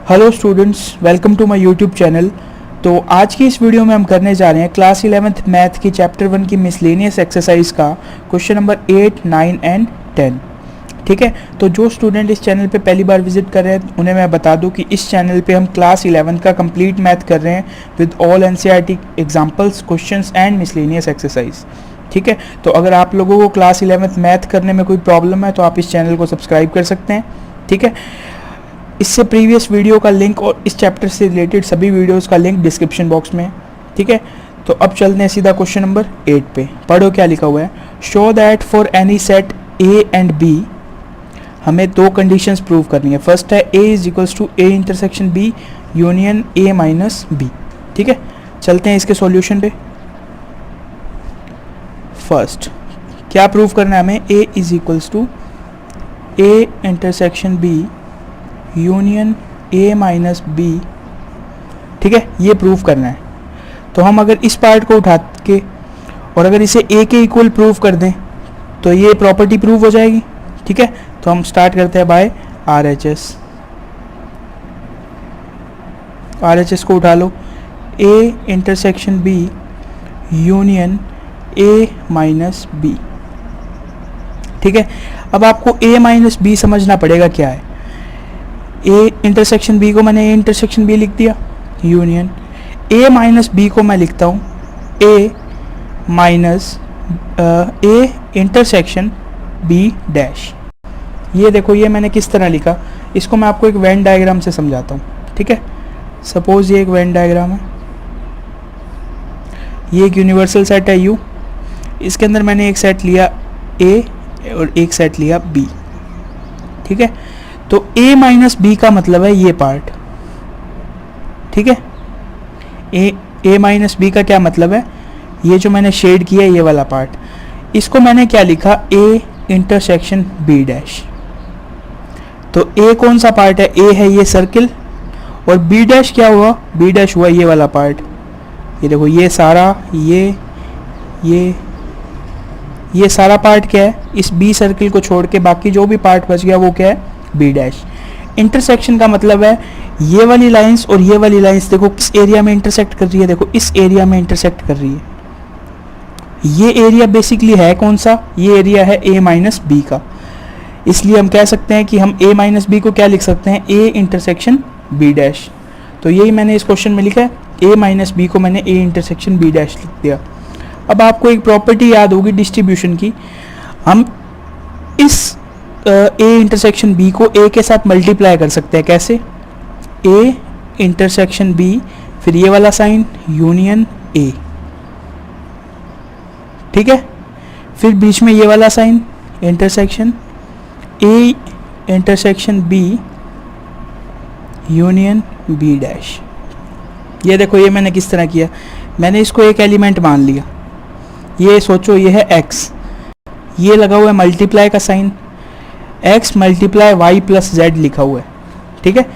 Hello students, welcome to my YouTube channel. तो आज की इस वीडियो में हम करने जा रहे हैं क्लास 11th मैथ की चैप्टर 1 की मिसलेनियस एक्सरसाइज का क्वेश्चन नंबर 8, 9 एंड 10। ठीक है, तो जो स्टूडेंट इस चैनल पे पहली बार विजिट कर रहे हैं उन्हें मैं बता दूं कि इस चैनल पे हम क्लास 11 का कंप्लीट मैथ कर रहे हैं with all NCERT examples, questions and miscellaneous exercise. ठीक है, तो अगर आप लोगों को क्लास 11th मैथ करने में कोई प्रॉब्लम है तो आप इस चैनल को सब्सक्राइब कर सकते हैं। ठीक है, इससे प्रीवियस वीडियो का लिंक और इस चैप्टर से रिलेटेड सभी वीडियोस का लिंक डिस्क्रिप्शन बॉक्स में है। ठीक है, तो अब चलते हैं सीधा क्वेश्चन नंबर 8 पे। पढ़ो क्या लिखा हुआ है। Show that for any set A and B, हमें दो कंडीशंस प्रूव करनी है। फर्स्ट है A is equals to A intersection B union A minus B. ठीक है, चलते हैं इसके सॉल्यूशन पे। फर्स्ट क्या प्रूव करना है हमें, A is equals to A intersection B union A minus B. ठीक है, ये प्रूव करना है। तो हम अगर इस पार्ट को उठा के और अगर इसे ए के इक्वल प्रूव कर दें तो ये प्रॉपर्टी प्रूव हो जाएगी। ठीक है, तो हम स्टार्ट करते हैं by R H S. R H S को उठा लो, A intersection B union A minus B. ठीक है, अब आपको ए माइनस बी समझना पड़ेगा क्या है। ए इंटरसेक्शन बी को मैंने ए इंटरसेक्शन बी लिख दिया, यूनियन ए माइनस बी को मैं लिखता हूँ A minus A intersection B dash. ये देखो, ये मैंने किस तरह लिखा, इसको मैं आपको एक वेन डायग्राम से समझाता हूँ। ठीक है, सपोज ये एक वेन डायग्राम है, ये एक यूनिवर्सल सेट है यू, इसके अंदर मैंने एक सेट लिया ए और एक सेट लिया बी। ठीक है, तो a माइनस बी का मतलब है ये पार्ट। ठीक है, a माइनस बी का क्या मतलब है, ये जो मैंने शेड किया ये वाला पार्ट, इसको मैंने क्या लिखा, a इंटरसेक्शन b डैश। तो a कौन सा पार्ट है, a है ये सर्किल, और b डैश क्या हुआ, b डैश हुआ ये वाला पार्ट। ये देखो, ये सारा ये सारा पार्ट क्या है, इस b सर्किल को छोड़ के बाकी जो भी पार्ट बच गया वो क्या है, बी डैश। इंटरसेक्शन का मतलब है ये वाली लाइंस और ये वाली लाइंस देखो किस एरिया में इंटरसेक्ट कर रही है, देखो इस एरिया में इंटरसेक्ट कर रही है। ये एरिया बेसिकली है कौन सा, ये एरिया है ए माइनस बी का। इसलिए हम कह सकते हैं कि हम ए माइनस बी को क्या लिख सकते हैं, ए इंटरसेक्शन बी डैश। तो यही मैंने इस क्वेश्चन में लिखा है, ए माइनस बी को मैंने ए इंटरसेक्शन बी डैश लिख दिया। अब आपको एक प्रॉपर्टी याद होगी डिस्ट्रीब्यूशन की, हम इस ए इंटरसेक्शन बी को ए के साथ मल्टीप्लाई कर सकते हैं। कैसे, ए इंटरसेक्शन बी फिर ये वाला साइन यूनियन ए। ठीक है, फिर बीच में ये वाला sign intersection A intersection B union B dash. ये देखो, ये मैंने किस तरह किया, मैंने इसको एक एलिमेंट मान लिया। ये सोचो ये है x, ये लगा हुआ है मल्टीप्लाई का sign, x multiply Y plus Z लिखा हुआ है। ठीक है,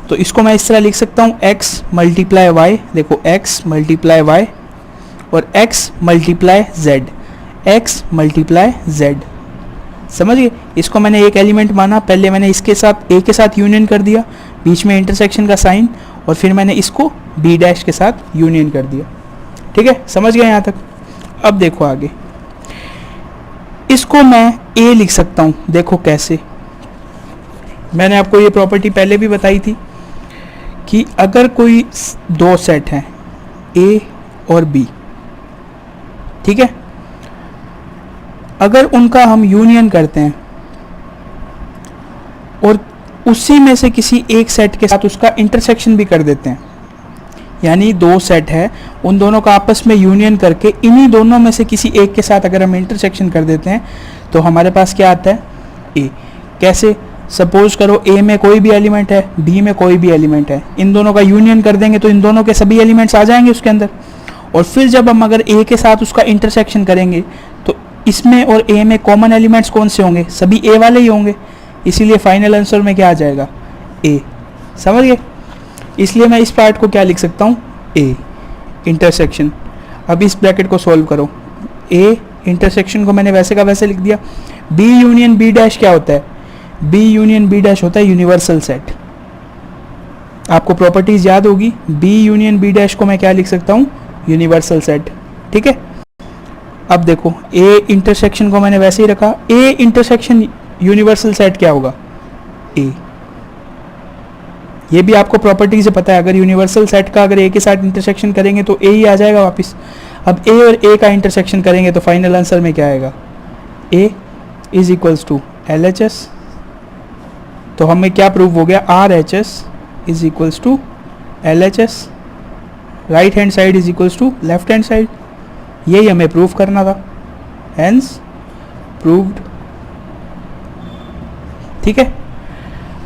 तो इसको मैं इस तरह लिख सकता हूँ x मल्टीप्लाई वाई, देखो x मल्टीप्लाई वाई और x multiply Z, x multiply Z. समझिए, इसको मैंने एक एलिमेंट माना, पहले मैंने इसके साथ a के साथ यूनियन कर दिया, बीच में इंटरसेक्शन का साइन, और फिर मैंने इसको b डैश के साथ यूनियन कर दिया। ठीक है, समझ गए यहाँ तक। अब देखो आगे, इसको मैं a लिख सकता हूँ। देखो कैसे, मैंने आपको ये प्रॉपर्टी पहले भी बताई थी कि अगर कोई दो सेट हैं a और b, ठीक है, अगर उनका हम यूनियन करते हैं और उसी में से किसी एक सेट के साथ उसका इंटरसेक्शन भी कर देते हैं, यानी दो सेट है उन दोनों का आपस में यूनियन करके इन्हीं दोनों में से किसी एक के साथ अगर हम इंटरसेक्शन कर देते हैं तो हमारे पास क्या आता है, ए। कैसे, सपोज करो ए में कोई भी एलिमेंट है, बी में कोई भी एलिमेंट है, इन दोनों का यूनियन कर देंगे तो इन दोनों के सभी एलिमेंट्स आ जाएंगे उसके अंदर। और फिर जब हम अगर ए के साथ उसका इंटरसेक्शन करेंगे तो इसमें और ए में कॉमन एलिमेंट्स कौन से होंगे, सभी ए वाले ही होंगे। इसीलिए फाइनल आंसर में क्या आ जाएगा, ए। समझ गए, इसलिए मैं इस पार्ट को क्या लिख सकता हूँ, ए इंटरसेक्शन। अब इस ब्रैकेट को सॉल्व करो, ए इंटरसेक्शन को मैंने वैसे का वैसे लिख दिया। बी यूनियन बी डैश क्या होता है, बी यूनियन बी डैश होता है यूनिवर्सल सेट। आपको प्रॉपर्टीज याद होगी, बी यूनियन बी डैश को मैं क्या लिख सकता हूँ, यूनिवर्सल सेट। ठीक है, अब देखो ए इंटरसेक्शन को मैंने वैसे ही रखा, ए इंटरसेक्शन यूनिवर्सल सेट क्या होगा, ए। ये भी आपको प्रॉपर्टी से पता है, अगर यूनिवर्सल सेट का अगर ए के साथ इंटरसेक्शन करेंगे तो ए ही आ जाएगा वापस। अब ए और ए का इंटरसेक्शन करेंगे तो फाइनल आंसर में क्या आएगा, A is equals to L H S. तो हमें क्या प्रूव हो गया, R H S is equals to L H S, right hand side is equals to left hand side. यही हमें प्रूव करना था, हेंस प्रूव्ड। ठीक है,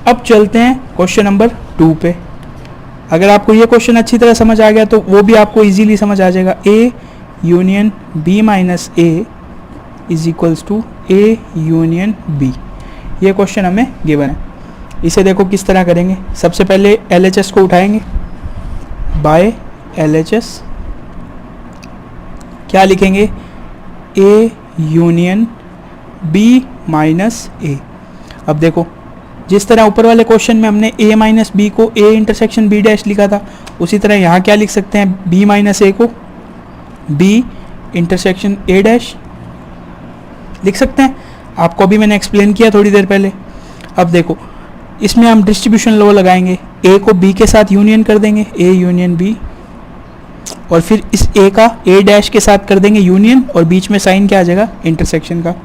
अब चलते हैं क्वेश्चन नंबर 2 पे। अगर आपको ये क्वेश्चन अच्छी तरह समझ आ गया तो वो भी आपको इजीली समझ आ जाएगा। A union B minus A is equals to A union B, ये क्वेश्चन हमें गिवन है। इसे देखो किस तरह करेंगे। सबसे पहले एल एच एस को उठाएंगे, बाय एल एच एस क्या लिखेंगे, ए यूनियन बी माइनस ए। अब देखो जिस तरह ऊपर वाले क्वेश्चन में हमने a माइनस बी को a इंटरसेक्शन b डैश लिखा था, उसी तरह यहाँ क्या लिख सकते हैं, b माइनस a को b इंटरसेक्शन a डैश लिख सकते हैं। आपको भी मैंने एक्सप्लेन किया थोड़ी देर पहले। अब देखो इसमें हम डिस्ट्रीब्यूशन लॉ लगाएंगे, a को b के साथ यूनियन कर देंगे, a यूनियन b, और फिर इस a का a डैश के साथ कर देंगे यूनियन, और बीच में साइन क्या आ जाएगा, इंटरसेक्शन का,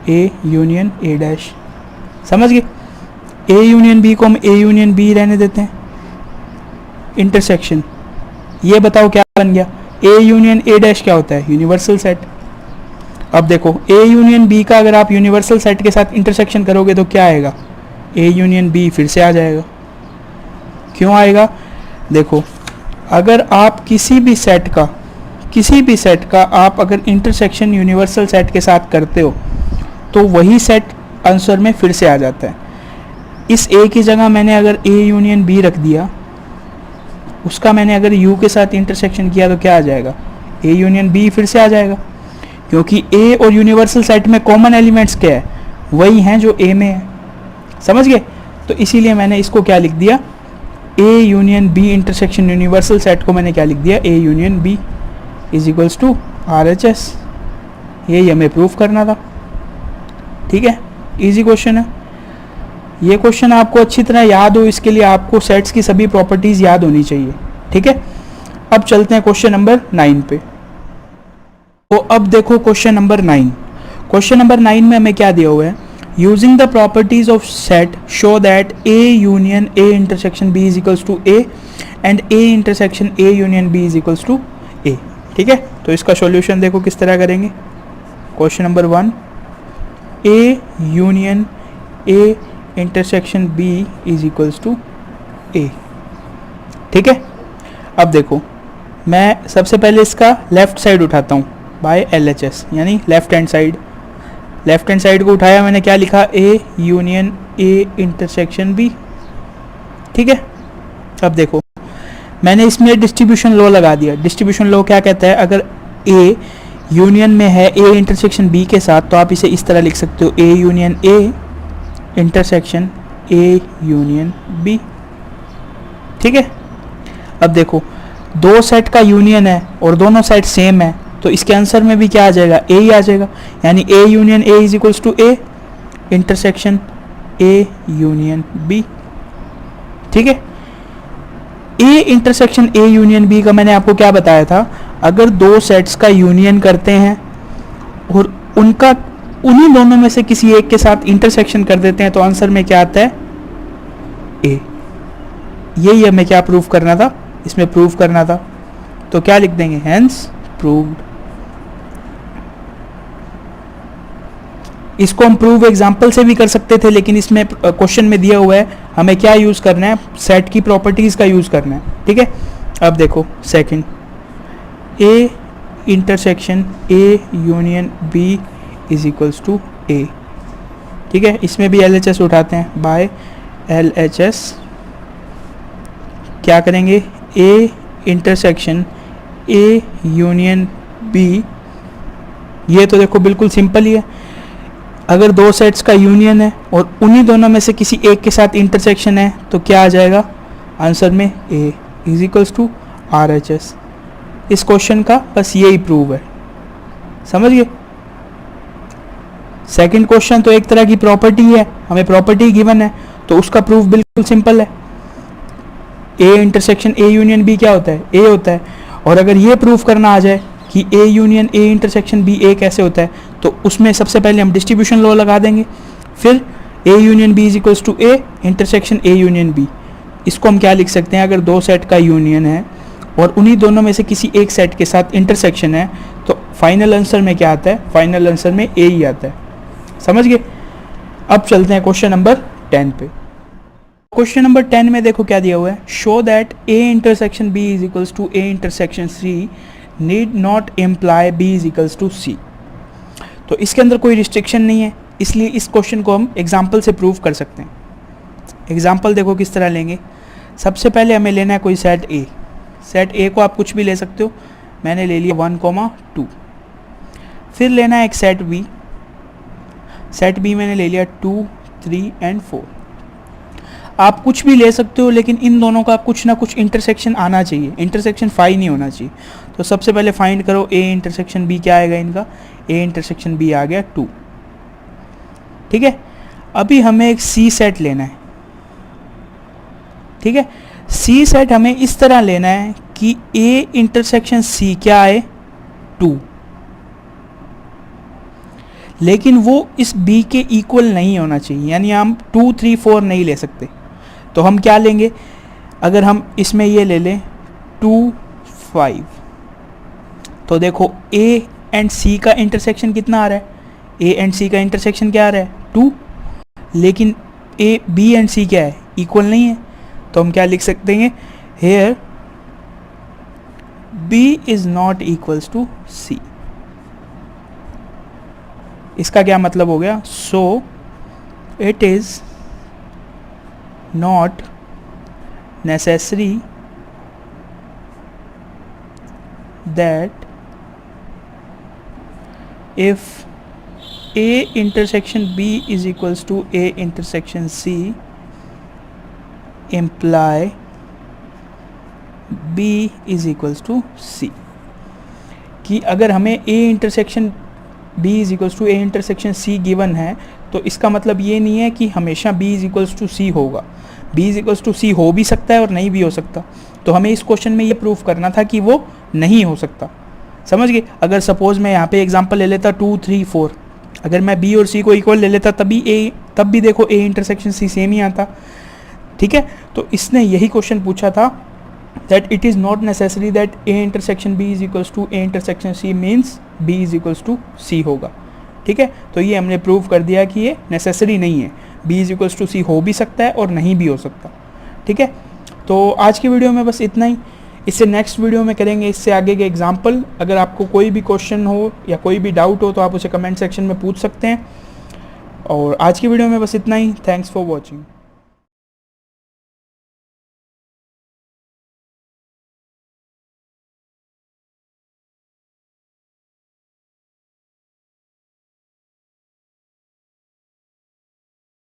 a यूनियन a डैश। समझ गए, ए यूनियन बी को हम ए यूनियन बी रहने देते हैं, इंटरसेक्शन। ये बताओ क्या बन गया, ए यूनियन ए डैश क्या होता है, यूनिवर्सल सेट। अब देखो ए यूनियन बी का अगर आप यूनिवर्सल सेट के साथ इंटरसेक्शन करोगे तो क्या आएगा, ए यूनियन बी फिर से आ जाएगा। क्यों आएगा, देखो अगर आप किसी भी सेट का आप अगर इंटरसेक्शन यूनिवर्सल सेट के साथ करते हो तो वही सेट आंसर में फिर से आ जाता है। इस ए की जगह मैंने अगर ए यूनियन बी रख दिया, उसका मैंने अगर यू के साथ इंटरसेक्शन किया तो क्या आ जाएगा, ए यूनियन बी फिर से आ जाएगा, क्योंकि ए और यूनिवर्सल सेट में कॉमन एलिमेंट्स क्या है, वही हैं जो ए में है। समझ गए, तो इसीलिए मैंने इसको क्या लिख दिया, A union B intersection universal set को मैंने क्या लिख दिया, A union B is equals to R H S. यही हमें प्रूफ करना था। ठीक है, इजी क्वेश्चन है। ये क्वेश्चन आपको अच्छी तरह याद हो, इसके लिए आपको सेट्स की सभी प्रॉपर्टीज याद होनी चाहिए। ठीक है, अब चलते हैं क्वेश्चन नंबर 9 पे। तो अब देखो क्वेश्चन नंबर 9। क्वेश्चन नंबर 9 में हमें क्या दिया हुआ है, using the properties of set show that A union A intersection B is equals to A and A intersection A union B is equals to A. ठीक है, तो इसका सॉल्यूशन देखो किस तरह करेंगे। Question number 1, A union A intersection B is equals to A. ठीक है, अब देखो मैं सबसे पहले इसका लेफ्ट साइड उठाता हूँ बाय एल एच एस, यानी left hand side. Left hand side को उठाया, मैंने क्या लिखा, A union A intersection B. ठीक है, अब देखो मैंने इसमें डिस्ट्रीब्यूशन लॉ लगा दिया। डिस्ट्रीब्यूशन लॉ क्या कहता है, अगर ए यूनियन में है ए इंटरसेक्शन बी के साथ, तो आप इसे इस तरह लिख सकते हो, A union A intersection A union B. ठीक है, अब देखो दो सेट का यूनियन है और दोनों सेट सेम है, तो इसके आंसर में भी क्या आ जाएगा, ए ही आ जाएगा, यानी A union A is equals to A intersection A union B. ठीक है, A intersection A union B का मैंने आपको क्या बताया था, अगर दो सेट्स का यूनियन करते हैं और उनका उन्हीं दोनों में से किसी एक के साथ इंटरसेक्शन कर देते हैं तो आंसर में क्या आता है, ए। यही हमें क्या प्रूव करना था, इसमें प्रूव करना था, तो क्या लिख देंगे, हेंस प्रूव्ड। इसको हम प्रूव एग्जाम्पल से भी कर सकते थे, लेकिन इसमें क्वेश्चन में दिया हुआ है हमें क्या यूज करना है, सेट की प्रॉपर्टीज का यूज करना है। ठीक है, अब देखो second, A intersection A union B is equals to A. ठीक है, इसमें भी एल एच एस उठाते हैं, बाय एल एच एस क्या करेंगे, A intersection A union B. ये तो देखो बिल्कुल सिंपल ही है, अगर दो सेट्स का यूनियन है और उन्हीं दोनों में से किसी एक के साथ इंटरसेक्शन है तो क्या आ जाएगा, आंसर में A is equals to RHS। इस क्वेश्चन का बस यही प्रूव है, समझ गए। सेकंड क्वेश्चन तो एक तरह की प्रॉपर्टी है, हमें प्रॉपर्टी गिवन है तो उसका प्रूफ बिल्कुल सिंपल है। A intersection A union B क्या होता है? A होता है। और अगर ये प्रूफ करना आ जाए कि A union A intersection B A कैसे होता है, तो उसमें सबसे पहले हम डिस्ट्रीब्यूशन लॉ लगा देंगे, फिर A union B is equals to A intersection A union B। इसको हम क्या लिख सकते हैं, अगर दो सेट का यूनियन है और उन्हीं दोनों में से किसी एक सेट के साथ इंटरसेक्शन है, तो फाइनल आंसर में क्या आता है? फाइनल आंसर में A ही आता है, समझ गए। अब चलते हैं क्वेश्चन नंबर 10 पे। क्वेश्चन नंबर 10 में देखो क्या दिया हुआ है, show that A intersection B is equals to A intersection C need not imply B is equals to C। तो इसके अंदर कोई रिस्ट्रिक्शन नहीं है, इसलिए इस क्वेश्चन को हम एग्जाम्पल से प्रूव कर सकते हैं। एग्जाम्पल देखो किस तरह लेंगे। सबसे पहले हमें लेना है कोई सेट A। सेट A को आप कुछ भी ले सकते हो, मैंने ले लिया 1, 2। फिर लेना है एक सेट B। सेट B मैंने ले लिया 2, 3 एंड 4। आप कुछ भी ले सकते हो, लेकिन इन दोनों का कुछ ना कुछ इंटरसेक्शन आना चाहिए, इंटरसेक्शन फाई नहीं होना चाहिए। तो सबसे पहले फाइंड करो A इंटरसेक्शन B क्या आएगा इनका, A इंटरसेक्शन B आ गया 2, ठीक है। अभी हमें एक C सेट लेना है, ठीक है। C सेट हमें इस तरह लेना है कि A इंटरसेक्शन C क्या आए 2, लेकिन वो इस B के इक्वल नहीं होना चाहिए, यानी हम 2, 3, 4 नहीं ले सकते। तो हम क्या लेंगे, अगर हम इसमें ये ले लें 2, 5, तो देखो A एंड C का इंटरसेक्शन कितना आ रहा है, A एंड C का इंटरसेक्शन क्या आ रहा है 2, लेकिन B एंड C क्या है, इक्वल नहीं है। तो हम क्या लिख सकते हैं, here B is not equals to C। इसका क्या मतलब हो गया, so it is not necessary that if A intersection B is equals to A intersection C imply B is equals to C। कि अगर हमें A intersection B is equals to A intersection C given है, तो इसका मतलब ये नहीं है कि हमेशा B is equals to C होगा। B is equals to C हो भी सकता है और नहीं भी हो सकता। तो हमें इस क्वेश्चन में ये प्रूफ करना था कि वो नहीं हो सकता, समझ गए। अगर सपोज मैं यहाँ पे एग्जांपल ले लेता 2, 3, 4, अगर मैं B और C को इक्वल ले लेता तब भी देखो A इंटरसेक्शन C सेम ही आता, ठीक है। तो इसने यही क्वेश्चन पूछा था that it is not necessary that A intersection B is equals to A intersection C means B is equals to C होगा, ठीक है। तो ये हमने प्रूव कर दिया कि ये नेसेसरी नहीं है, B is equals to C हो भी सकता है और नहीं भी हो सकता, ठीक है। तो आज की वीडियो में बस इतना ही। इससे नेक्स्ट वीडियो में करेंगे इससे आगे के एग्जाम्पल। अगर आपको कोई भी क्वेश्चन हो या कोई भी डाउट हो तो आप उसे कमेंट सेक्शन में पूछ सकते हैं। और आज की वीडियो में बस इतना ही। Thanks for watching.